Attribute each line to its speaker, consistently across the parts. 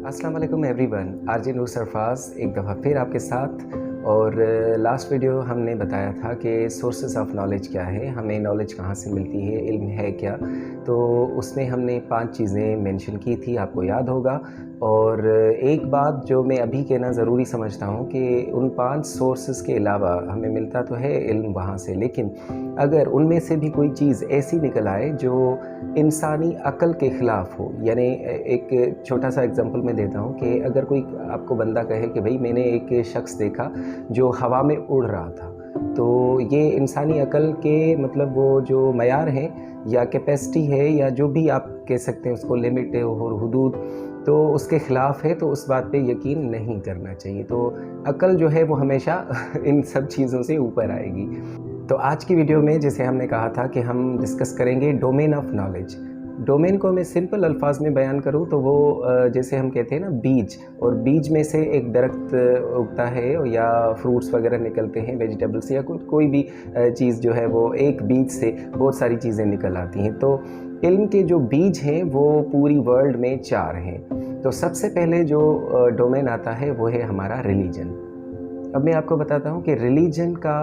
Speaker 1: अस्सलाम वालेकुम everyone, RJ नूर सरफराज एक दफ़ा फिर आपके साथ। और लास्ट वीडियो हमने बताया था कि सोर्सेस ऑफ नॉलेज क्या है, हमें नॉलेज कहाँ से मिलती है, इल्म है क्या। तो उसमें हमने 5 चीज़ें मेंशन की थी, आपको याद होगा। और एक बात जो मैं अभी कहना ज़रूरी समझता हूँ कि उन 5 सोर्सेस के अलावा हमें मिलता तो है इल्म वहाँ से, लेकिन अगर उनमें से भी कोई चीज़ ऐसी निकल आए जो इंसानी अक्ल के ख़िलाफ़ हो, यानी एक छोटा सा एग्जांपल मैं देता हूँ कि अगर कोई आपको बंदा कहे कि भाई मैंने एक शख्स देखा जो हवा में उड़ रहा था, तो ये इंसानी अक्ल के मतलब वो जो मयार हैं या कैपेसिटी है या जो भी आप कह सकते हैं उसको, लिमिट है और हुदूद, तो उसके ख़िलाफ़ है, तो उस बात पे यकीन नहीं करना चाहिए। तो अक्ल जो है वो हमेशा इन सब चीज़ों से ऊपर आएगी। तो आज की वीडियो में जैसे हमने कहा था कि हम डिस्कस करेंगे डोमेन ऑफ नॉलेज। डोमेन को मैं सिंपल अल्फाज में बयान करूँ तो वो जैसे हम कहते हैं ना बीज, और बीज में से एक दरख्त उगता है या फ्रूट्स वगैरह निकलते हैं, वेजिटेबल्स या कोई भी चीज़ जो है वो एक बीज से बहुत सारी चीज़ें निकल आती हैं। तो इल्म के जो बीज हैं वो पूरी वर्ल्ड में 4 हैं। तो सबसे पहले जो डोमेन आता है वो है हमारा रिलीजन। अब मैं आपको बताता हूँ कि रिलीजन का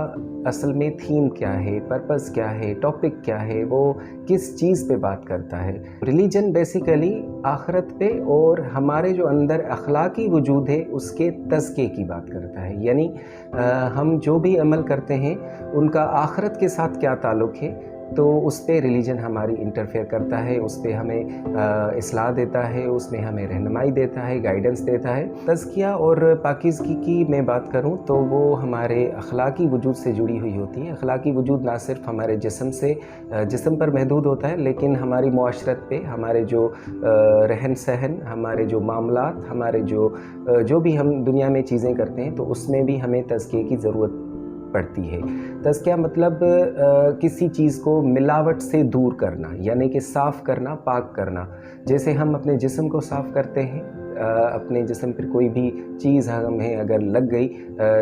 Speaker 1: असल में थीम क्या है, पर्पस क्या है, टॉपिक क्या है, वो किस चीज़ पे बात करता है। रिलीजन बेसिकली आखिरत पे और हमारे जो अंदर अखलाकी वजूद है उसके तज़किये की बात करता है। यानी हम जो भी अमल करते हैं उनका आखिरत के साथ क्या ताल्लुक़ है, तो उस पे रिलीजन हमारी इंटरफेयर करता है, उस पे हमें इस्लाह देता है, उसमें हमें रहनुमाई देता है, गाइडेंस देता है। तज़किया और पाकीज़गी की मैं बात करूं तो वो हमारे अखलाकी वजूद से जुड़ी हुई होती है। अखलाकी वजूद ना सिर्फ हमारे जिस्म पर महदूद होता है, लेकिन हमारी मुआशरत पे, हमारे जो रहन सहन, हमारे जो मामलात, हमारे जो भी हम दुनिया में चीज़ें करते हैं, तो उसमें भी हमें तज़किये की ज़रूरत पड़ती है। तज़किया मतलब किसी चीज़ को मिलावट से दूर करना, यानी कि साफ़ करना, पाक करना। जैसे हम अपने जिस्म को साफ़ करते हैं, अपने जिस्म पर कोई भी चीज़ हमें अगर लग गई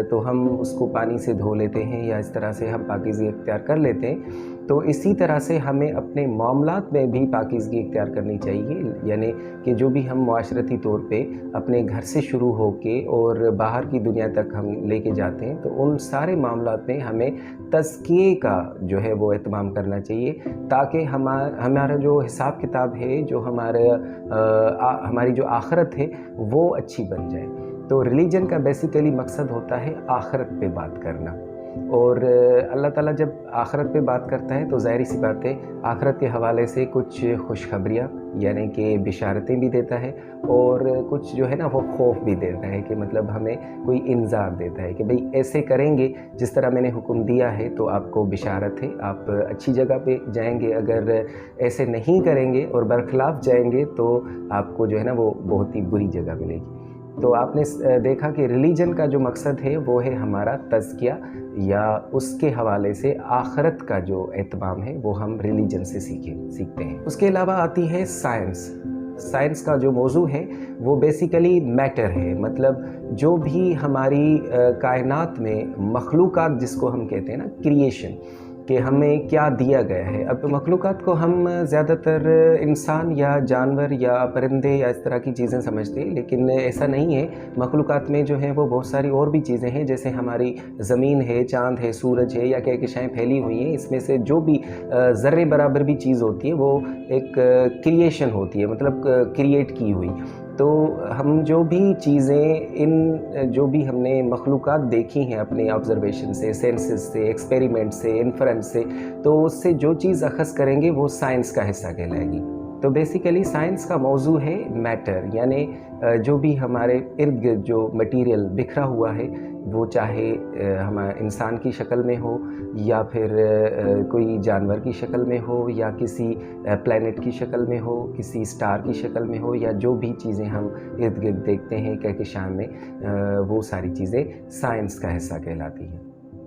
Speaker 1: तो हम उसको पानी से धो लेते हैं या इस तरह से हम पाकीज़गी इख्तियार कर लेते हैं। तो इसी तरह से हमें अपने मामलात में भी पाकीज़गी इख्तियार करनी चाहिए, यानी कि जो भी हम मुआशरती तौर पे अपने घर से शुरू होके और बाहर की दुनिया तक हम लेके जाते हैं, तो उन सारे मामलात में हमें तज़किये का जो है वो एहतमाम करना चाहिए, ताकि हमारा जो हिसाब किताब है, जो हमारी जो आखिरत है वो अच्छी बन जाए। तो रिलीजन का बेसिकली मकसद होता है आखिरत पे बात करना। और अल्लाह ताला जब आखिरत पे बात करता है तो ज़ाहिर सी बात है आखिरत के हवाले से कुछ खुशखबरियाँ यानी कि बिशारतें भी देता है, और कुछ जो है ना वो खौफ भी देता है कि मतलब हमें कोई इंज़ार देता है कि भाई ऐसे करेंगे जिस तरह मैंने हुक्म दिया है तो आपको बिशारत है, आप अच्छी जगह पे जाएंगे। अगर ऐसे नहीं करेंगे और बरखिलाफ़ जाएंगे तो आपको जो है ना वो बहुत ही बुरी जगह मिलेगी। तो आपने देखा कि रिलीजन का जो मकसद है वो है हमारा तज़किया, या उसके हवाले से आखिरत का जो एहतमाम है वो हम रिलीजन से सीखते हैं। उसके अलावा आती है साइंस। साइंस का जो मौजू है वो बेसिकली मैटर है, मतलब जो भी हमारी कायनात में मखलूक़ात जिसको हम कहते हैं ना क्रिएशन, कि हमें क्या दिया गया है। अब मखलूक़ात को हम ज़्यादातर इंसान या जानवर या परिंदे या इस तरह की चीज़ें समझते हैं, लेकिन ऐसा नहीं है। मखलूक़ात में जो है वो बहुत सारी और भी चीज़ें हैं, जैसे हमारी ज़मीन है, चाँद है, सूरज है, या क्या किशाएँ फैली हुई हैं। इसमें से जो भी ज़र्रे बराबर भी चीज़ होती है वो एक क्रिएशन होती है, मतलब क्रिएट की हुई। तो हम जो भी चीज़ें जो भी हमने मखलूक़ात देखी हैं अपने ऑब्ज़र्वेशन से, सेंसेस से, एक्सपेरिमेंट से, इन्फरेंस से, तो उससे जो चीज़ अख़ज़ करेंगे वो साइंस का हिस्सा कहलाएगी। तो बेसिकली साइंस का मौजू है मैटर, यानी जो भी हमारे इर्द गिर्द जो मटीरियल बिखरा हुआ है, वो चाहे हमारे इंसान की शक्ल में हो, या फिर कोई जानवर की शक्ल में हो, या किसी प्लैनेट की शक्ल में हो, किसी स्टार की शक्ल में हो, या जो भी चीज़ें हम इर्द गिर्द देखते हैं कहकशां में, वो सारी चीज़ें साइंस का हिस्सा कहलाती हैं।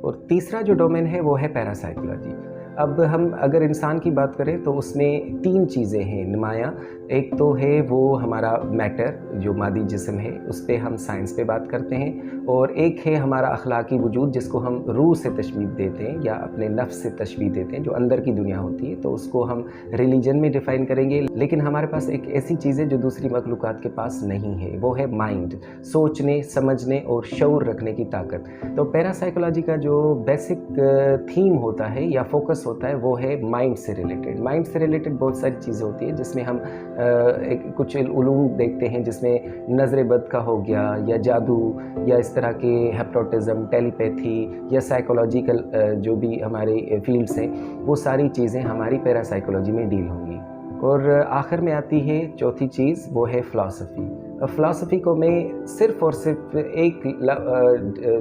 Speaker 1: और तीसरा जो डोमेन है वो है पैरासाइकोलॉजी। अब हम अगर इंसान की बात करें तो उसमें 3 चीज़ें हैं नुमायाँ। एक तो है वो हमारा मैटर, जो मादी जिस्म है, उस पे हम साइंस पे बात करते हैं, और एक है हमारा अखलाकी वजूद, जिसको हम रूह से तशबीह देते हैं या अपने नफ्स से तशबीह देते हैं, जो अंदर की दुनिया होती है, तो उसको हम रिलीजन में डिफ़ाइन करेंगे। लेकिन हमारे पास एक ऐसी चीज़ है जो दूसरी मखलूक़ात के पास नहीं है, वो है माइंड, सोचने, समझने और शऊर रखने की ताकत। तो पैरासाइकोलॉजी का जो बेसिक थीम होता है या फोकस होता है वो है माइंड से रिलेटेड। माइंड से रिलेटेड बहुत सारी चीज़ें होती हैं, जिसमें हम कुछ उलूम देखते हैं, जिसमें नज़र बद का हो गया, या जादू, या इस तरह के हिप्नोटिज़म, टेलीपैथी, या साइकोलॉजिकल जो भी हमारे फील्ड्स हैं, वो सारी चीज़ें हमारी पैरासाइकोलॉजी में डील होंगी। और आखिर में आती है चौथी चीज़, वो है फ़िलासफ़ी। फ़िलासफ़ी को मैं सिर्फ़ और सिर्फ एक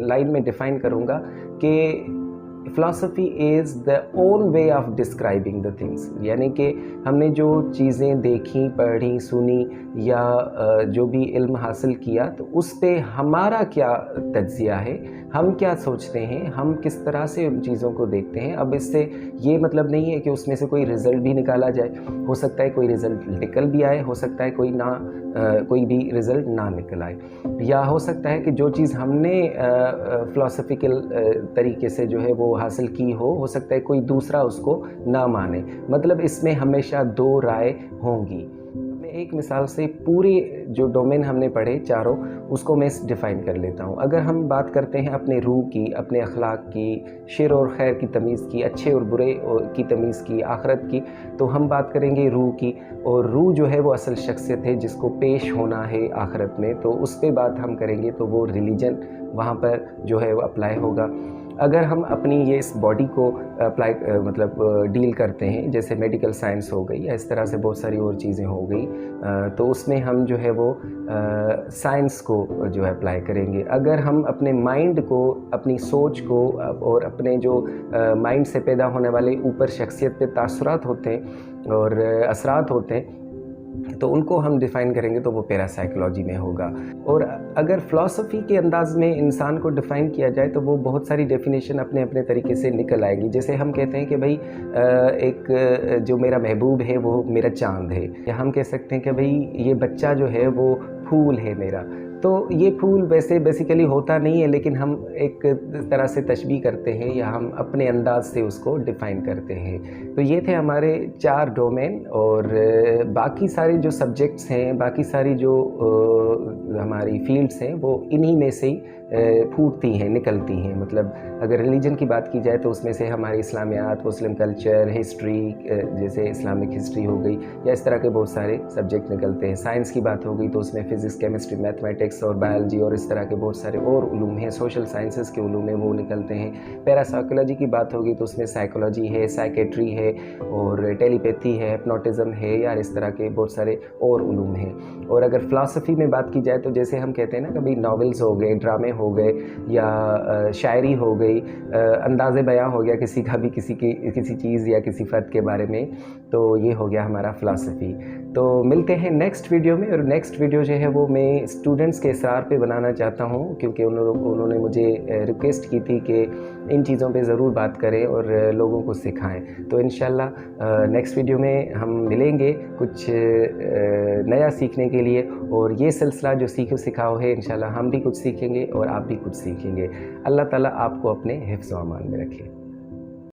Speaker 1: लाइन में डिफ़ाइन करूँगा कि philosophy is the own way of describing the things. यानी कि हमने जो चीज़ें देखी, पढ़ी, सुनी, या जो भी इल्म हासिल किया, तो उस पे हमारा क्या तज्ज़िया है, हम क्या सोचते हैं, हम किस तरह से उन चीज़ों को देखते हैं। अब इससे ये मतलब नहीं है कि उसमें से कोई रिज़ल्ट भी निकाला जाए। हो सकता है कोई रिज़ल्ट निकल भी आए, हो सकता है कोई भी रिज़ल्ट ना निकल आए, या हो सकता है कि जो चीज़ हमने फ़िलासफ़िकल तरीके से जो है वो हासिल की हो सकता है कोई दूसरा उसको ना माने। मतलब इसमें हमेशा 2 राय होंगी। मैं एक मिसाल से पूरे जो डोमेन हमने पढ़े चारों, उसको मैं डिफ़ाइन कर लेता हूँ। अगर हम बात करते हैं अपने रूह की, अपने अखलाक की, शर और खैर की तमीज़ की, अच्छे और बुरे की तमीज़ की, आखिरत की, तो हम बात करेंगे रूह की। और रूह जो है वो असल शख्सियत है जिसको पेश होना है आखिरत में, तो उस पे बात हम करेंगे, तो वो रिलीजन वहाँ पर जो है वो अप्लाई होगा। अगर हम अपनी ये इस बॉडी को अप्लाई डील करते हैं, जैसे मेडिकल साइंस हो गई, या इस तरह से बहुत सारी और चीज़ें हो गई, तो उसमें हम जो है वो साइंस को जो है अप्लाई करेंगे। अगर हम अपने माइंड को, अपनी सोच को, और अपने जो माइंड से पैदा होने वाले ऊपर शख्सियत पे तासुरात होते हैं और असरात होते हैं, तो उनको हम डिफ़ाइन करेंगे, तो वो पैरासाइकोलॉजी में होगा। और अगर फ़िलासफ़ी के अंदाज़ में इंसान को डिफ़ाइन किया जाए, तो वो बहुत सारी डेफिनेशन अपने अपने तरीके से निकल आएगी। जैसे हम कहते हैं कि भाई एक जो मेरा महबूब है वो मेरा चाँद है, या हम कह सकते हैं कि भाई ये बच्चा जो है वो फूल है मेरा। तो ये फूल वैसे बेसिकली होता नहीं है, लेकिन हम एक तरह से तशबीह करते हैं, या हम अपने अंदाज से उसको डिफ़ाइन करते हैं। तो ये थे हमारे 4 डोमेन, और बाकी सारे जो सब्जेक्ट्स हैं, बाकी सारी जो हमारी फील्ड्स हैं, वो इन्हीं में से ही फूटती हैं, निकलती हैं। मतलब अगर रिलीजन की बात की जाए, तो उसमें से हमारे इस्लामियात, मुस्लिम कल्चर, हिस्ट्री, जैसे इस्लामिक हिस्ट्री हो गई, या इस तरह के बहुत सारे सब्जेक्ट निकलते हैं। साइंस की बात हो गई तो उसमें फ़िज़िक्स, केमिस्ट्री, मैथमेटिक्स और बायोलॉजी और इस तरह के बहुत सारे और उलूम हैं। सोशल साइंसेस के उलूम हैं, वो निकलते हैं। पैरासाइकोलॉजी की बात होगी तो उसमें साइकोलॉजी है, साइकेट्री है, और टेलीपैथी है, हिप्नोटिज़म है, या इस तरह के बहुत सारे और उलूम हैं। और अगर फ़िलासफ़ी में बात की जाए, तो जैसे हम कहते हैं ना, कभी नॉवेल्स हो गए, ड्रामे हो गए, या शायरी हो गई, अंदाज़े बयां हो गया किसी का भी, किसी चीज़ या किसी फ़र्द के बारे में, तो ये हो गया हमारा फ़िलासफ़ी। तो मिलते हैं नेक्स्ट वीडियो में। और नेक्स्ट वीडियो जो है वो मैं स्टूडेंट्स के इसरार पे बनाना चाहता हूँ, क्योंकि उन्होंने मुझे रिक्वेस्ट की थी कि इन चीज़ों पे ज़रूर बात करें और लोगों को सिखाएं। तो इंशाल्लाह नेक्स्ट वीडियो में हम मिलेंगे कुछ नया सीखने के लिए, और ये सिलसिला जो सीखो सिखाओ है, इंशाल्लाह हम भी कुछ सीखेंगे और आप भी कुछ सीखेंगे। अल्लाह ताला आपको अपने हिफ्ज़ व अमान में रखे।